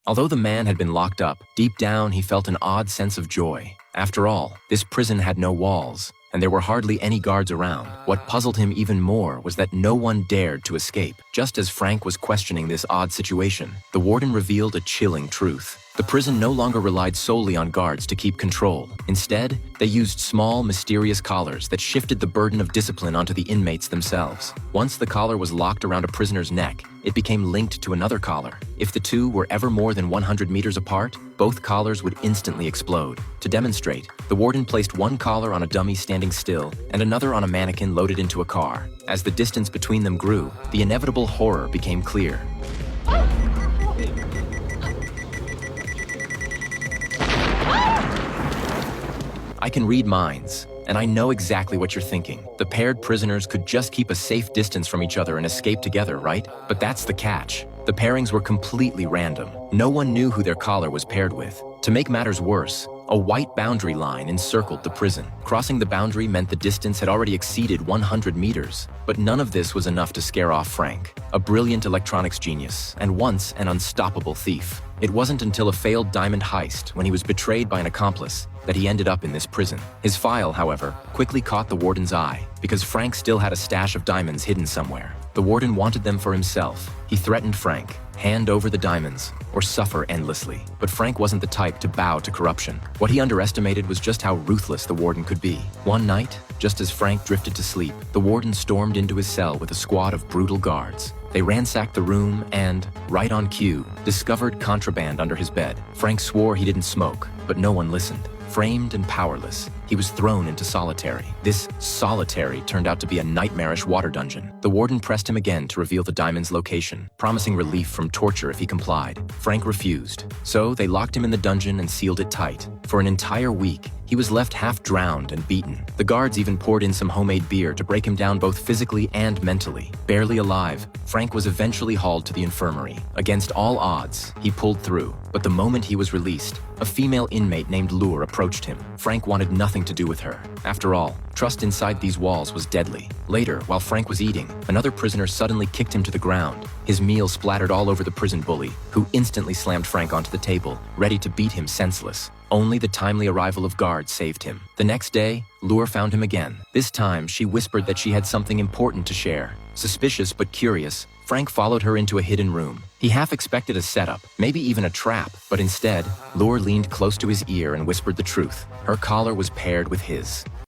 Although the man had been locked up, deep down he felt an odd sense of joy. After all, this prison had no walls, and there were hardly any guards around. What puzzled him even more was that no one dared to escape. Just as Frank was questioning this odd situation, the warden revealed a chilling truth. The prison no longer relied solely on guards to keep control. Instead, they used small, mysterious collars that shifted the burden of discipline onto the inmates themselves. Once the collar was locked around a prisoner's neck, it became linked to another collar. If the two were ever more than 100 meters apart, both collars would instantly explode. To demonstrate, the warden placed one collar on a dummy standing still and another on a mannequin loaded into a car. As the distance between them grew, the inevitable horror became clear. I can read minds, and I know exactly what you're thinking. The paired prisoners could just keep a safe distance from each other and escape together, right? But that's the catch. The pairings were completely random. No one knew who their collar was paired with. To make matters worse, a white boundary line encircled the prison. Crossing the boundary meant the distance had already exceeded 100 meters. But none of this was enough to scare off Frank, a brilliant electronics genius, and once an unstoppable thief. It wasn't until a failed diamond heist, when he was betrayed by an accomplice, that he ended up in this prison. His file, however, quickly caught the warden's eye, because Frank still had a stash of diamonds hidden somewhere. The warden wanted them for himself. He threatened Frank, hand over the diamonds, or suffer endlessly. But Frank wasn't the type to bow to corruption. What he underestimated was just how ruthless the warden could be. One night, just as Frank drifted to sleep, the warden stormed into his cell with a squad of brutal guards. They ransacked the room and, right on cue, discovered contraband under his bed. Frank swore he didn't smoke, but no one listened. Framed and powerless, he was thrown into solitary. This solitary turned out to be a nightmarish water dungeon. The warden pressed him again to reveal the diamond's location, promising relief from torture if he complied. Frank refused, so they locked him in the dungeon and sealed it tight. For an entire week, he was left half drowned and beaten. The guards even poured in some homemade beer to break him down both physically and mentally. Barely alive, Frank was eventually hauled to the infirmary. Against all odds, he pulled through. But the moment he was released, a female inmate named Lure approached him. Frank wanted nothing to do with her. After all, trust inside these walls was deadly. Later, while Frank was eating, another prisoner suddenly kicked him to the ground. His meal splattered all over the prison bully, who instantly slammed Frank onto the table, ready to beat him senseless. Only the timely arrival of guards saved him. The next day, Lure found him again. This time, she whispered that she had something important to share. Suspicious but curious, Frank followed her into a hidden room. He half expected a setup, maybe even a trap, but instead, Lure leaned close to his ear and whispered the truth. Her collar was paired with his.